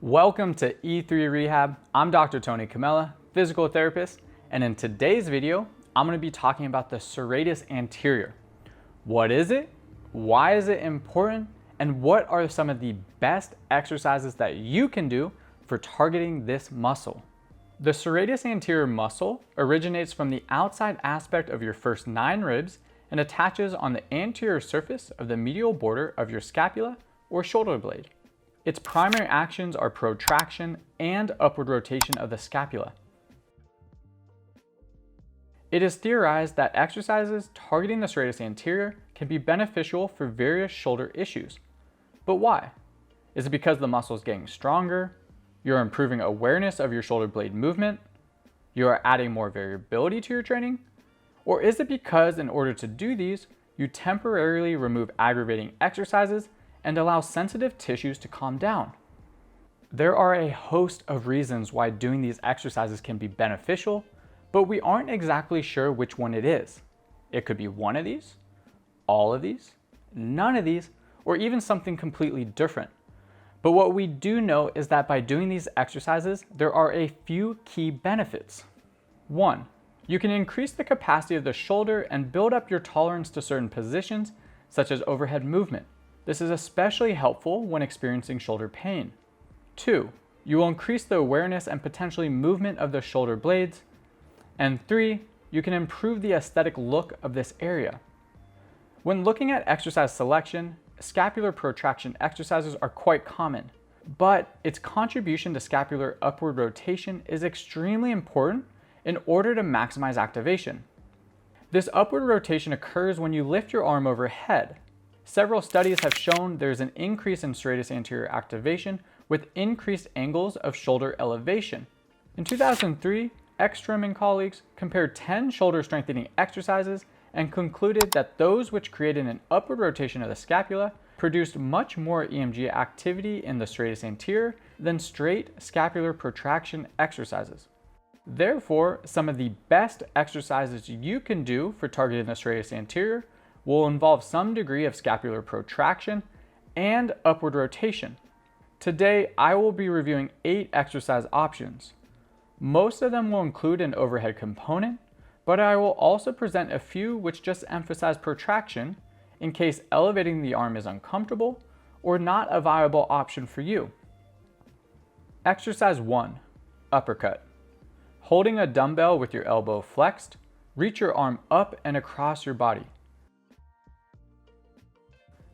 Welcome to E3 Rehab. I'm Dr. Tony Camella, physical therapist, and in today's video, I'm going to be talking about the serratus anterior. What is it? Why is it important? And what are some of the best exercises that you can do for targeting this muscle? The serratus anterior muscle originates from the outside aspect of your first 9 ribs and attaches on the anterior surface of the medial border of your scapula or shoulder blade. Its primary actions are protraction and upward rotation of the scapula. It is theorized that exercises targeting the serratus anterior can be beneficial for various shoulder issues. But why? Is it because the muscle is getting stronger? You're improving awareness of your shoulder blade movement? You are adding more variability to your training? Or is it because in order to do these, you temporarily remove aggravating exercises and allow sensitive tissues to calm down? There are a host of reasons why doing these exercises can be beneficial, but we aren't exactly sure which one it is. It could be one of these, all of these, none of these, or even something completely different. But what we do know is that by doing these exercises, there are a few key benefits. 1, you can increase the capacity of the shoulder and build up your tolerance to certain positions, such as overhead movement. This is especially helpful when experiencing shoulder pain. 2, you will increase the awareness and potentially movement of the shoulder blades. And 3, you can improve the aesthetic look of this area. When looking at exercise selection, scapular protraction exercises are quite common, but its contribution to scapular upward rotation is extremely important in order to maximize activation. This upward rotation occurs when you lift your arm overhead. Several studies have shown there's an increase in serratus anterior activation with increased angles of shoulder elevation. In 2003, Ekstrom and colleagues compared 10 shoulder strengthening exercises and concluded that those which created an upward rotation of the scapula produced much more EMG activity in the serratus anterior than straight scapular protraction exercises. Therefore, some of the best exercises you can do for targeting the serratus anterior will involve some degree of scapular protraction and upward rotation. Today, I will be reviewing 8 exercise options. Most of them will include an overhead component, but I will also present a few which just emphasize protraction in case elevating the arm is uncomfortable or not a viable option for you. Exercise 1, uppercut. Holding a dumbbell with your elbow flexed, reach your arm up and across your body.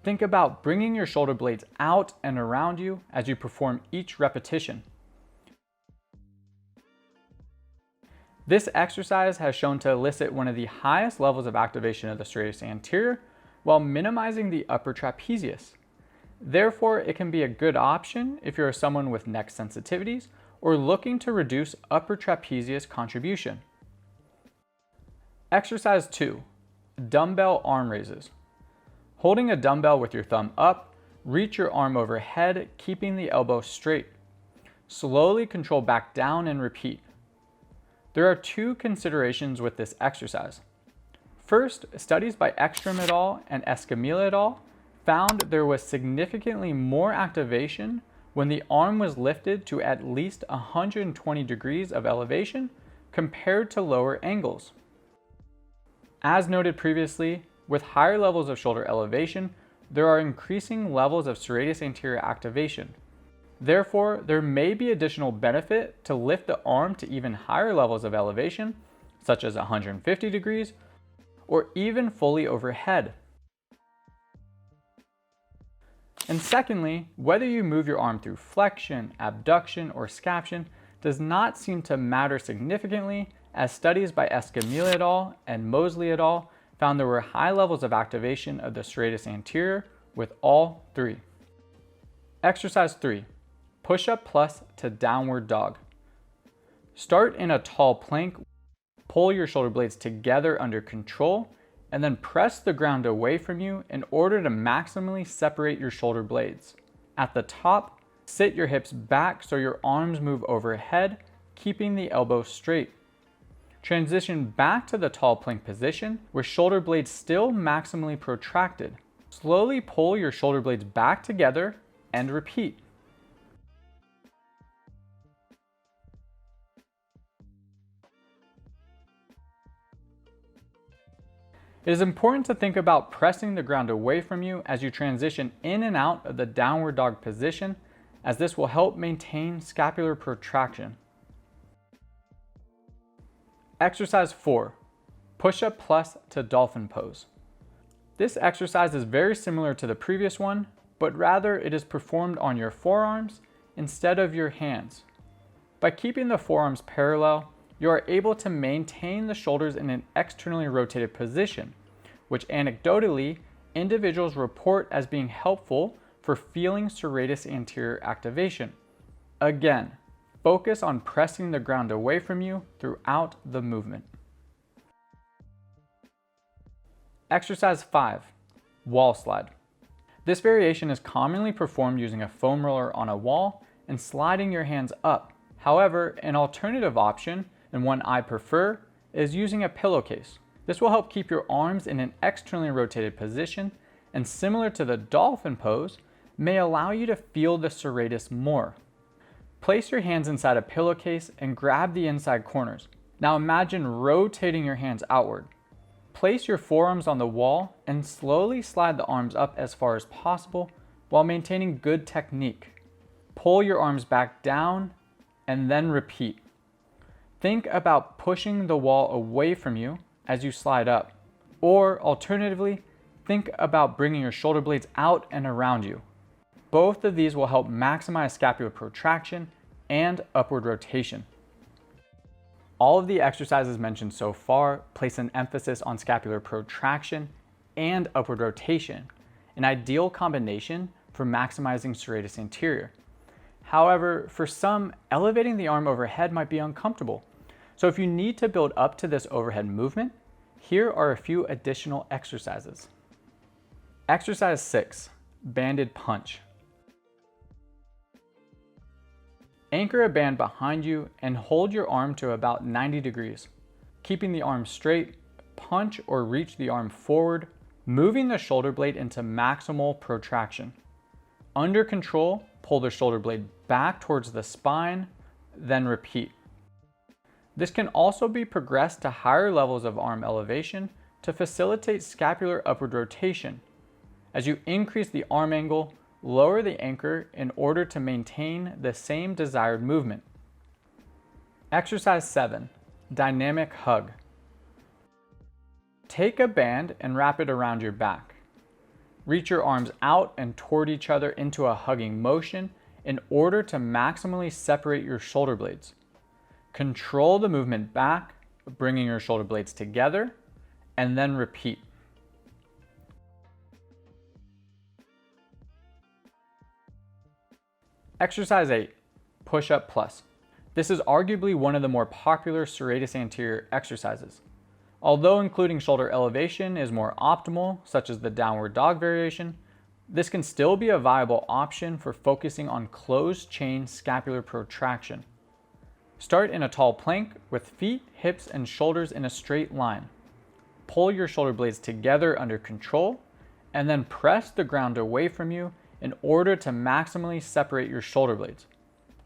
Think about bringing your shoulder blades out and around you as you perform each repetition. This exercise has shown to elicit one of the highest levels of activation of the serratus anterior while minimizing the upper trapezius. Therefore, it can be a good option if you're someone with neck sensitivities or looking to reduce upper trapezius contribution. Exercise 2, dumbbell arm raises. Holding a dumbbell with your thumb up, reach your arm overhead, keeping the elbow straight. Slowly control back down and repeat. There are 2 considerations with this exercise. First, studies by Ekstrom et al. And Escamilla et al. Found there was significantly more activation when the arm was lifted to at least 120 degrees of elevation compared to lower angles. As noted previously, with higher levels of shoulder elevation, there are increasing levels of serratus anterior activation. Therefore, there may be additional benefit to lift the arm to even higher levels of elevation, such as 150 degrees, or even fully overhead. And secondly, whether you move your arm through flexion, abduction, or scaption does not seem to matter significantly, as studies by Escamilla et al. And Mosley et al. Found there were high levels of activation of the serratus anterior with all 3. Exercise 3, push-up plus to downward dog. Start in a tall plank, pull your shoulder blades together under control, and then press the ground away from you in order to maximally separate your shoulder blades. At the top, sit your hips back so your arms move overhead, keeping the elbow straight. Transition back to the tall plank position with shoulder blades still maximally protracted. Slowly pull your shoulder blades back together and repeat. It is important to think about pressing the ground away from you as you transition in and out of the downward dog position, as this will help maintain scapular protraction. Exercise 4, push-up plus to dolphin pose. This exercise is very similar to the previous one, but rather it is performed on your forearms instead of your hands. By keeping the forearms parallel, you are able to maintain the shoulders in an externally rotated position, which anecdotally, individuals report as being helpful for feeling serratus anterior activation. Again, focus on pressing the ground away from you throughout the movement. Exercise 5, wall slide. This variation is commonly performed using a foam roller on a wall and sliding your hands up. However, an alternative option, and one I prefer, is using a pillowcase. This will help keep your arms in an externally rotated position, and similar to the dolphin pose, may allow you to feel the serratus more. Place your hands inside a pillowcase and grab the inside corners. Now imagine rotating your hands outward. Place your forearms on the wall and slowly slide the arms up as far as possible while maintaining good technique. Pull your arms back down and then repeat. Think about pushing the wall away from you as you slide up, or alternatively, think about bringing your shoulder blades out and around you. Both of these will help maximize scapular protraction and upward rotation. All of the exercises mentioned so far place an emphasis on scapular protraction and upward rotation, an ideal combination for maximizing serratus anterior. However, for some, elevating the arm overhead might be uncomfortable. So if you need to build up to this overhead movement, here are a few additional exercises. Exercise 6, banded punch. Anchor a band behind you and hold your arm to about 90 degrees. Keeping the arm straight, punch or reach the arm forward, moving the shoulder blade into maximal protraction. Under control, pull the shoulder blade back towards the spine, then repeat. This can also be progressed to higher levels of arm elevation to facilitate scapular upward rotation. As you increase the arm angle, lower the anchor in order to maintain the same desired movement. Exercise 7, dynamic hug. Take a band and wrap it around your back. Reach your arms out and toward each other into a hugging motion in order to maximally separate your shoulder blades. Control the movement back, bringing your shoulder blades together, and then repeat. Exercise 8, push-up plus. This is arguably one of the more popular serratus anterior exercises. Although including shoulder elevation is more optimal, such as the downward dog variation, this can still be a viable option for focusing on closed chain scapular protraction. Start in a tall plank with feet, hips, and shoulders in a straight line. Pull your shoulder blades together under control, and then press the ground away from you in order to maximally separate your shoulder blades.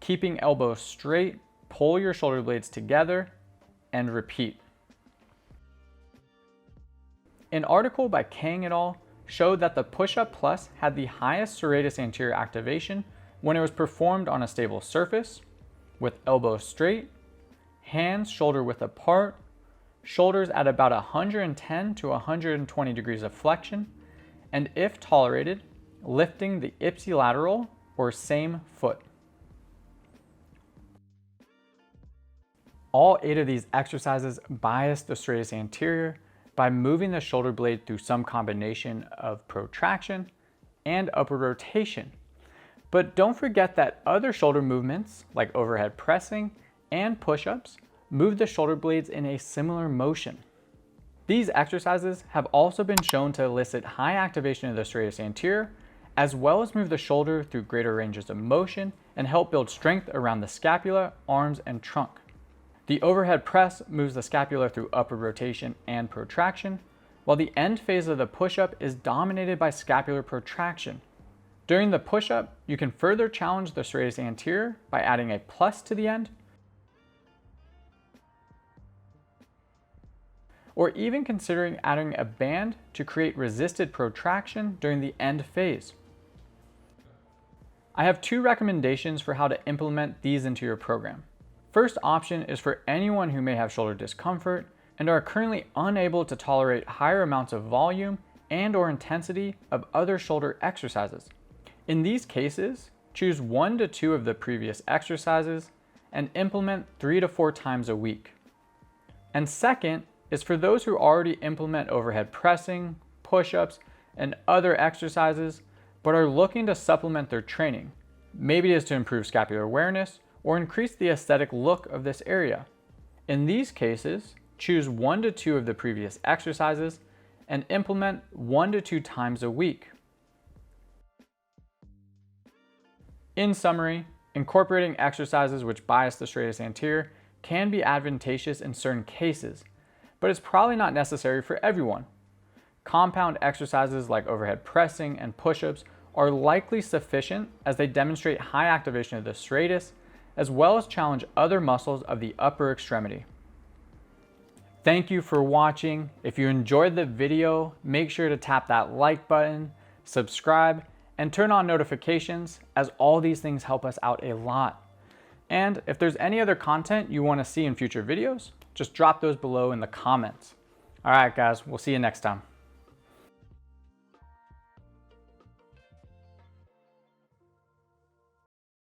Keeping elbows straight, pull your shoulder blades together and repeat. An article by Kang et al. Showed that the push-up plus had the highest serratus anterior activation when it was performed on a stable surface, with elbows straight, hands shoulder width apart, shoulders at about 110 to 120 degrees of flexion, and if tolerated, lifting the ipsilateral or same foot. All 8 of these exercises bias the serratus anterior by moving the shoulder blade through some combination of protraction and upward rotation. But don't forget that other shoulder movements, like overhead pressing and push-ups, move the shoulder blades in a similar motion. These exercises have also been shown to elicit high activation of the serratus anterior, as well as move the shoulder through greater ranges of motion and help build strength around the scapula, arms, and trunk. The overhead press moves the scapula through upward rotation and protraction, while the end phase of the push-up is dominated by scapular protraction. During the push-up, you can further challenge the serratus anterior by adding a plus to the end, or even considering adding a band to create resisted protraction during the end phase. I have 2 recommendations for how to implement these into your program. First option is for anyone who may have shoulder discomfort and are currently unable to tolerate higher amounts of volume and/or intensity of other shoulder exercises. In these cases, choose 1 to 2 of the previous exercises and implement 3 to 4 times a week. And second is for those who already implement overhead pressing, push-ups, and other exercises, but are looking to supplement their training. Maybe it is to improve scapular awareness or increase the aesthetic look of this area. In these cases, choose 1 to 2 of the previous exercises and implement 1 to 2 times a week. In summary, incorporating exercises which bias the serratus anterior can be advantageous in certain cases, but it's probably not necessary for everyone. Compound exercises like overhead pressing and push-ups are likely sufficient as they demonstrate high activation of the serratus, as well as challenge other muscles of the upper extremity. Thank you for watching. If you enjoyed the video, make sure to tap that like button, subscribe, and turn on notifications, as all these things help us out a lot. And if there's any other content you want to see in future videos, just drop those below in the comments. All right, guys, we'll see you next time.